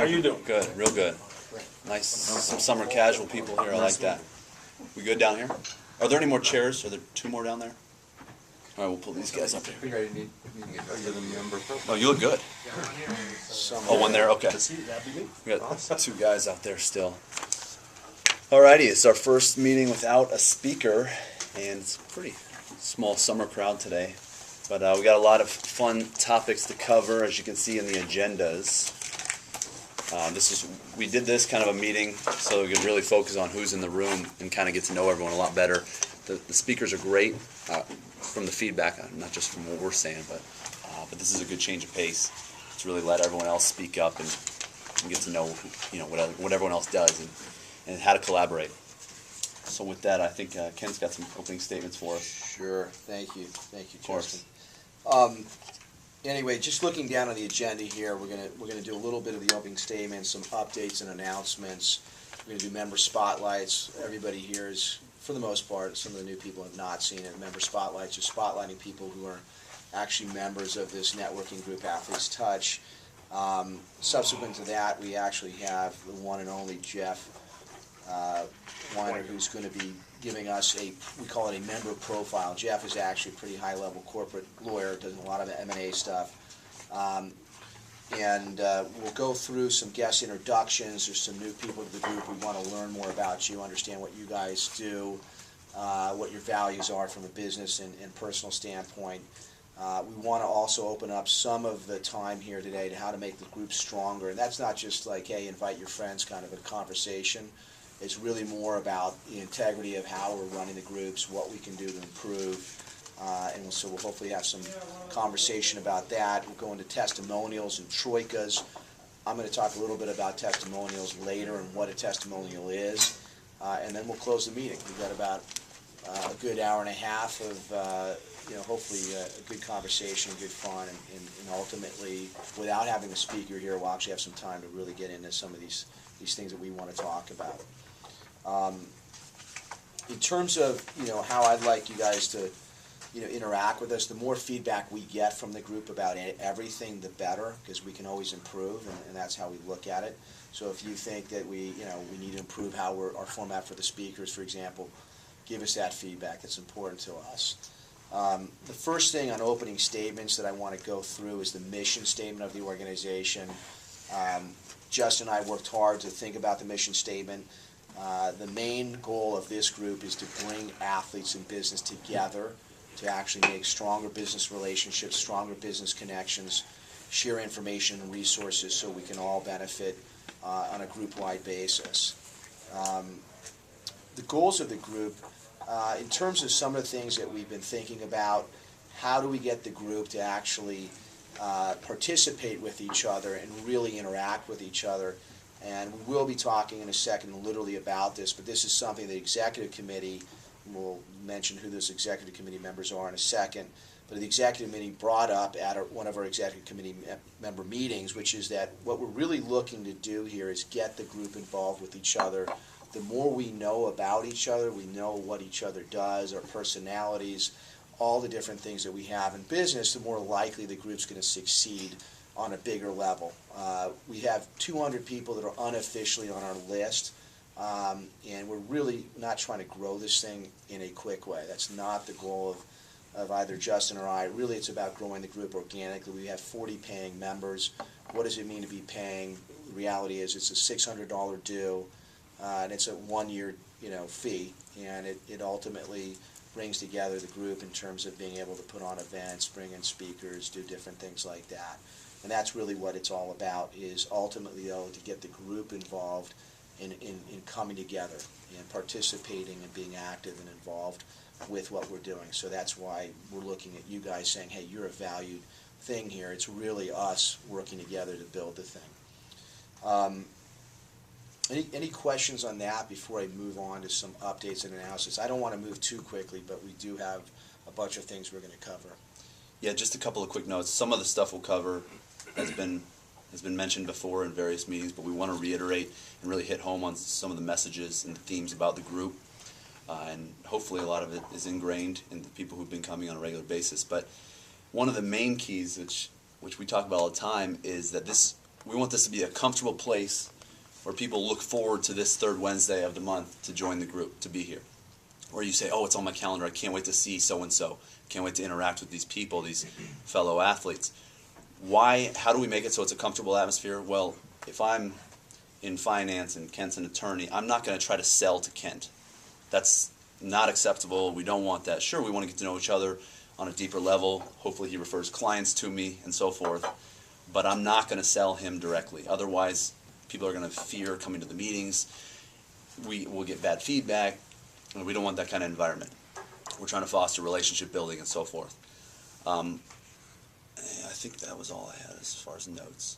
you doing? Good, real good. Nice, some summer casual people here. I like that. We good down here? Are there any more chairs? Are there 2 more down there? All right, we'll pull these guys up here. I think I need to get the number. Oh, you look good. Oh, one there? Okay. That'd be me. We got 2 guys out there still. Alrighty, it's our first meeting without a speaker, and it's a pretty small summer crowd today. But we got a lot of fun topics to cover, as you can see in the agendas. We did this kind of a meeting so we could really focus on who's in the room and kind of get to know everyone a lot better. The speakers are great from the feedback, not just from what we're saying, but this is a good change of pace to really let everyone else speak up and get to know what everyone else does and how to collaborate. So with that, I think Ken's got some opening statements for us. Sure. Thank you, course. Justin. Anyway, just looking down on the agenda here, we're gonna do a little bit of the opening statements, some updates and announcements. We're gonna do member spotlights. Everybody here is, for the most part, some of the new people have not seen it. Member spotlights are spotlighting people who are actually members of this networking group, AthletesTouch. Subsequent to that, we actually have the one and only Jeff Weiner, who's going to be giving us we call it a member profile. Jeff is actually a pretty high-level corporate lawyer, does a lot of M&A stuff. We'll go through some guest introductions. There's some new people to the group. We want to learn more about you, understand what you guys do, what your values are from a business and personal standpoint. We want to also open up some of the time here today to how to make the group stronger. And that's not just like, hey, invite your friends kind of a conversation. It's really more about the integrity of how we're running the groups, what we can do to improve. So we'll hopefully have some conversation about that. We'll go into testimonials and troikas. I'm going to talk a little bit about testimonials later and what a testimonial is. And then we'll close the meeting. We've got about a good hour and a half of hopefully a good conversation, good fun, and ultimately, without having a speaker here, we'll actually have some time to really get into some of these things that we want to talk about. In terms of how I'd like you guys to interact with us, the more feedback we get from the group about everything, the better, because we can always improve, and that's how we look at it. So if you think that we need to improve how our format for the speakers, for example, give us that feedback. That's important to us. The first thing on opening statements that I want to go through is the mission statement of the organization. Justin and I worked hard to think about the mission statement. The main goal of this group is to bring athletes and business together to actually make stronger business relationships, stronger business connections, share information and resources so we can all benefit on a group-wide basis. The goals of the group, in terms of some of the things that we've been thinking about, how do we get the group to actually participate with each other and really interact with each other? And we will be talking in a second literally about this, but this is something the executive committee, we'll mention who those executive committee members are in a second, but the executive committee brought up at one of our executive committee member meetings, which is that what we're really looking to do here is get the group involved with each other. The more we know about each other, we know what each other does, our personalities, all the different things that we have in business, the more likely the group's going to succeed on a bigger level. We have 200 people that are unofficially on our list, and we're really not trying to grow this thing in a quick way. That's not the goal of either Justin or I. Really, it's about growing the group organically. We have 40 paying members. What does it mean to be paying? The reality is it's a $600 due, and it's a one-year fee, and it ultimately brings together the group in terms of being able to put on events, bring in speakers, do different things like that. And that's really what it's all about, is ultimately, though, to get the group involved in coming together and participating and being active and involved with what we're doing. So that's why we're looking at you guys saying, hey, you're a valued thing here. It's really us working together to build the thing. Any questions on that before I move on to some updates and analysis? I don't want to move too quickly, but we do have a bunch of things we're going to cover. Yeah, just a couple of quick notes. Some of the stuff we'll cover has been mentioned before in various meetings, but we want to reiterate and really hit home on some of the messages and the themes about the group. And hopefully a lot of it is ingrained in the people who've been coming on a regular basis. But one of the main keys, which we talk about all the time, is that we want this to be a comfortable place where people look forward to this third Wednesday of the month to join the group, to be here. Or you say, oh, it's on my calendar, I can't wait to see so-and-so, can't wait to interact with these people, these fellow athletes. Why? How do we make it so it's a comfortable atmosphere? Well, if I'm in finance and Kent's an attorney, I'm not going to try to sell to Kent. That's not acceptable. We don't want that. Sure, we want to get to know each other on a deeper level. Hopefully he refers clients to me and so forth. But I'm not going to sell him directly. Otherwise, people are going to fear coming to the meetings. We will get bad feedback. And we don't want that kind of environment. We're trying to foster relationship building and so forth. I think that was all I had as far as notes.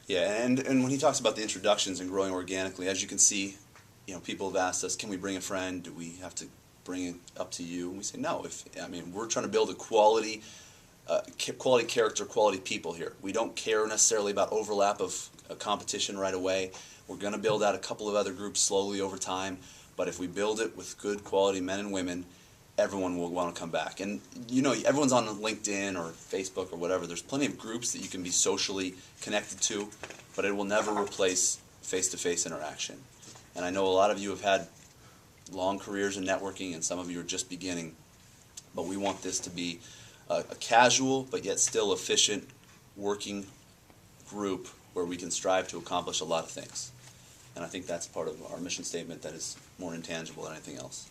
Yeah, and when he talks about the introductions and growing organically, as you can see, people have asked us, can we bring a friend? Do we have to bring it up to you? And we say no. We're trying to build a quality character, quality people here. We don't care necessarily about overlap of competition right away. We're going to build out a couple of other groups slowly over time. But if we build it with good quality men and women, everyone will want to come back. And everyone's on LinkedIn or Facebook or whatever. There's plenty of groups that you can be socially connected to, but it will never replace face-to-face interaction. And I know a lot of you have had long careers in networking, and some of you are just beginning. But we want this to be a casual but yet still efficient working group where we can strive to accomplish a lot of things. And I think that's part of our mission statement that is more intangible than anything else.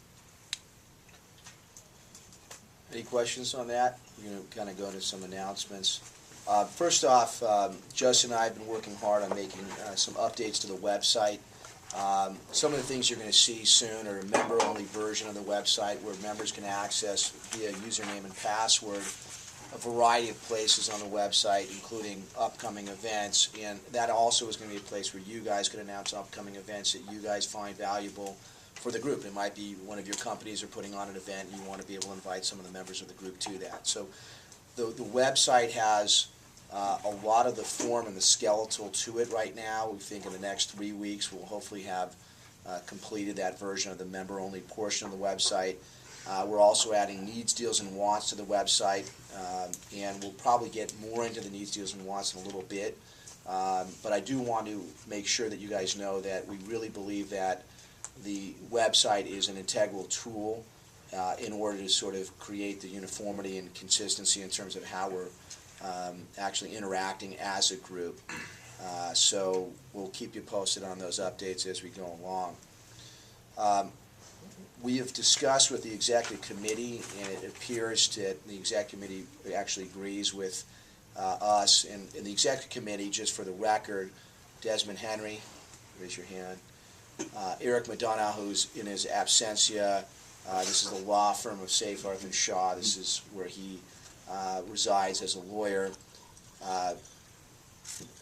Any questions on that? We're going to kind of go into some announcements. First off, Justin and I have been working hard on making some updates to the website. Some of the things you're going to see soon are a member-only version of the website where members can access via username and password a variety of places on the website, including upcoming events, and that also is going to be a place where you guys can announce upcoming events that you guys find valuable for the group. It might be one of your companies are putting on an event and you want to be able to invite some of the members of the group to that. So the website has a lot of the form and the skeletal to it right now. We think in the next 3 weeks we'll hopefully have completed that version of the member-only portion of the website. We're also adding needs, deals, and wants to the website, and we'll probably get more into the needs, deals, and wants in a little bit. But I do want to make sure that you guys know that we really believe that the website is an integral tool in order to sort of create the uniformity and consistency in terms of how we're actually interacting as a group. So we'll keep you posted on those updates as we go along. We have discussed with the executive committee, and it appears that the executive committee actually agrees with us. And in the executive committee, just for the record, Desmond Henry, raise your hand, Eric McDonough, who's in his absentia. This is the law firm of Seyfarth and Shaw. This is where he resides as a lawyer.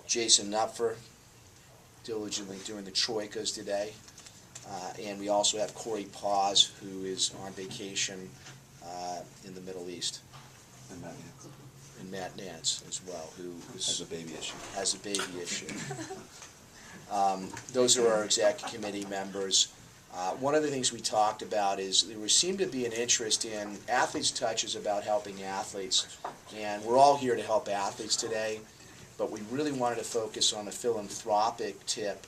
Jason Knupfer, diligently doing the troikas today. And we also have Corey Paz, who is on vacation in the Middle East. And Matt Nance as well, who has a baby issue. Those are our executive committee members. One of the things we talked about is there seemed to be an interest in AthletesTouch is about helping athletes, and we're all here to help athletes today, but we really wanted to focus on the philanthropic tip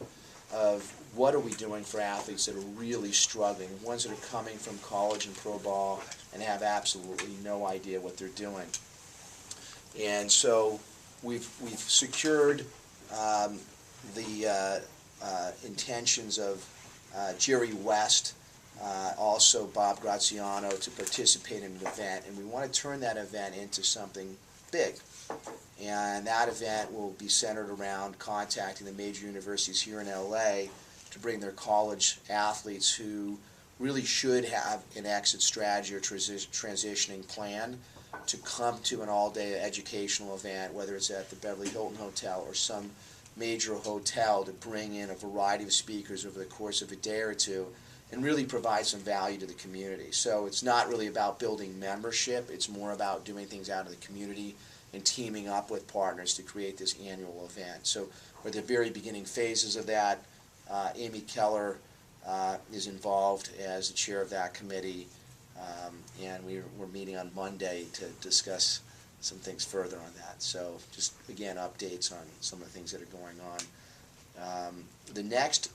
of what are we doing for athletes that are really struggling, ones that are coming from college and pro ball and have absolutely no idea what they're doing. And so we've secured the intentions of Jerry West, also Bob Graziano, to participate in an event, and we want to turn that event into something big. And that event will be centered around contacting the major universities here in LA to bring their college athletes who really should have an exit strategy or transitioning plan to come to an all-day educational event, whether it's at the Beverly Hilton Hotel or some major hotel, to bring in a variety of speakers over the course of a day or two and really provide some value to the community. So it's not really about building membership, it's more about doing things out of the community and teaming up with partners to create this annual event. So we're at the very beginning phases of that. Amy Keller is involved as the chair of that committee, and we're meeting on Monday to discuss some things further on that. So just, again, updates on some of the things that are going on. The next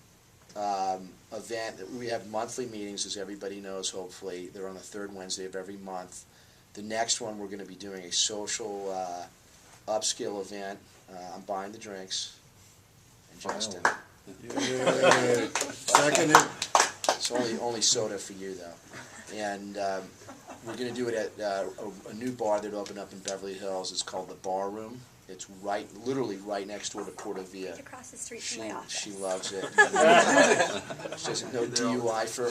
event, we have monthly meetings, as everybody knows, hopefully. They're on the third Wednesday of every month. The next one, we're going to be doing a social upskill event. I'm buying the drinks. And Justin. Seconded. It's only soda for you, though. And we're going to do it at a new bar that opened up in Beverly Hills. It's called the Bar Room. It's literally right next door to Porta Via. It's across the street from my office. She loves it. She doesn't know DUI for her.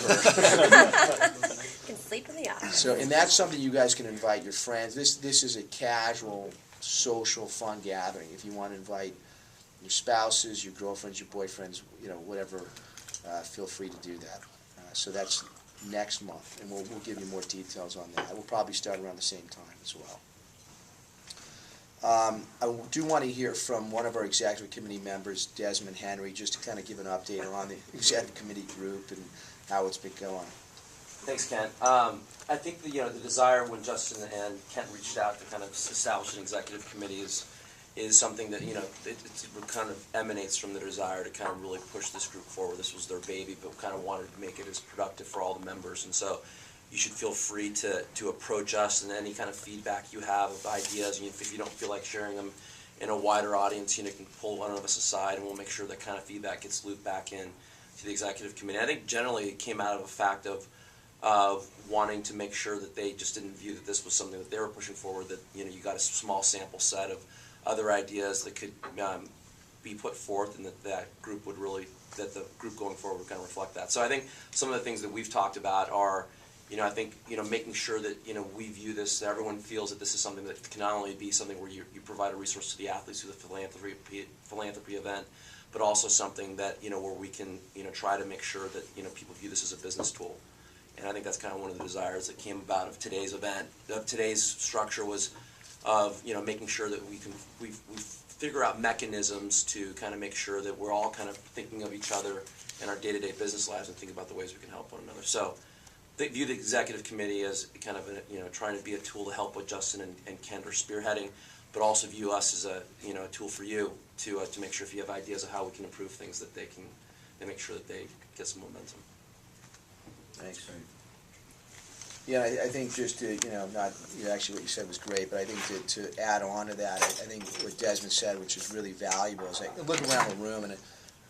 You can sleep in the office. So, and that's something you guys can invite your friends. This is a casual, social, fun gathering. If you want to invite your spouses, your girlfriends, your boyfriends, whatever, feel free to do that. So that's next month, and we'll give you more details on that. We'll probably start around the same time as well. I do want to hear from one of our executive committee members, Desmond Henry, just to kind of give an update on the executive committee group and how it's been going. Thanks, Kent. I think the desire when Justin and Kent reached out to kind of establish an executive committee is something that it kind of emanates from the desire to kind of really push this group forward. This was their baby, but we kind of wanted to make it as productive for all the members, and so you should feel free to approach us, and any kind of feedback you have of ideas. And if you don't feel like sharing them in a wider audience, you can pull one of us aside, and we'll make sure that kind of feedback gets looped back in to the executive committee. I think generally it came out of a fact of wanting to make sure that they just didn't view that this was something that they were pushing forward, that you got a small sample set of other ideas that could be put forth, and that group would really, that the group going forward would kind of reflect that. So I think some of the things that we've talked about are, I think, making sure that, we view this, that everyone feels that this is something that can not only be something where you provide a resource to the athletes through the philanthropy event, but also something that, where we can, try to make sure that, people view this as a business tool. And I think that's kind of one of the desires that came about of today's event. Today's structure was of, making sure that we figure out mechanisms to kind of make sure that we're all kind of thinking of each other in our day-to-day business lives and think about the ways we can help one another. So they view the executive committee as kind of trying to be a tool to help what Justin and Kent are spearheading, but also view us as a a tool for you to make sure if you have ideas of how we can improve things, that they make sure that they get some momentum. Thanks. Yeah, I think just to, actually what you said was great, but I think to add on to that, I think what Desmond said, which is really valuable, is like look around the room and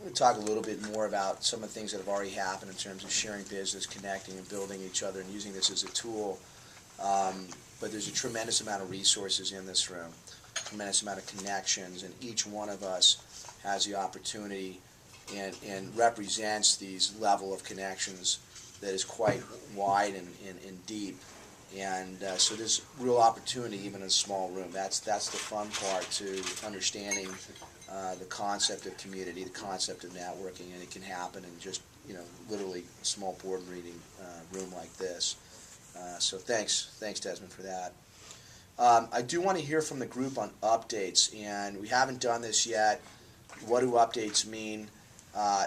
we'll talk a little bit more about some of the things that have already happened in terms of sharing business, connecting and building each other and using this as a tool. But there's a tremendous amount of resources in this room, tremendous amount of connections, and each one of us has the opportunity and represents these level of connections that is quite wide and deep. And so there's real opportunity even in a small room. That's the fun part to understanding the concept of community, the concept of networking, and it can happen in just literally a small board meeting room like this. So thanks Desmond for that. I do want to hear from the group on updates, and we haven't done this yet. What do updates mean?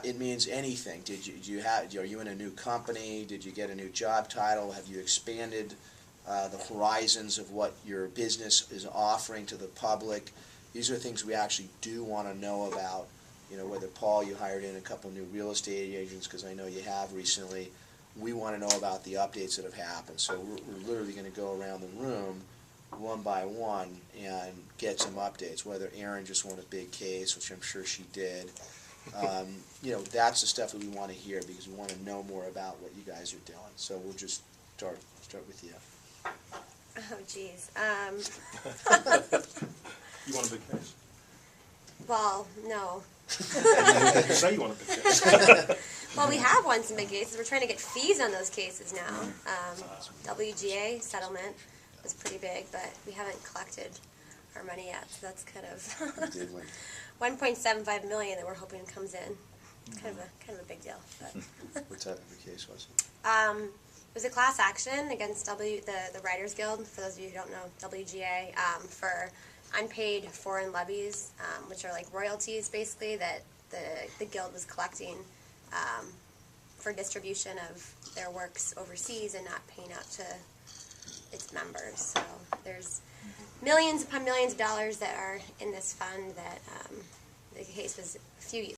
It means anything. Are you in a new company? Did you get a new job title? Have you expanded the horizons of what your business is offering to the public? These are things we actually do want to know about. Whether Paul, you hired in a couple new real estate agents, because I know you have recently. We want to know about the updates that have happened. So we're literally going to go around the room one by one and get some updates. Whether Erin just won a big case, which I'm sure she did. That's the stuff that we want to hear, because we want to know more about what you guys are doing. So we'll just start with you. Oh, geez. You want a big case? Well, no. You say you want a big case. Well, we have won some big cases. We're trying to get fees on those cases now. WGA settlement was pretty big, but we haven't collected our money yet, so that's kind of You did win. 1.75 million that we're hoping comes in. Kind of a big deal. But. What type of a case was it? It was a class action against the Writers Guild, for those of you who don't know, WGA, for unpaid foreign levies, which are like royalties basically that the guild was collecting for distribution of their works overseas and not paying out to its members. So there's millions upon millions of dollars that are in this fund. That the case was a few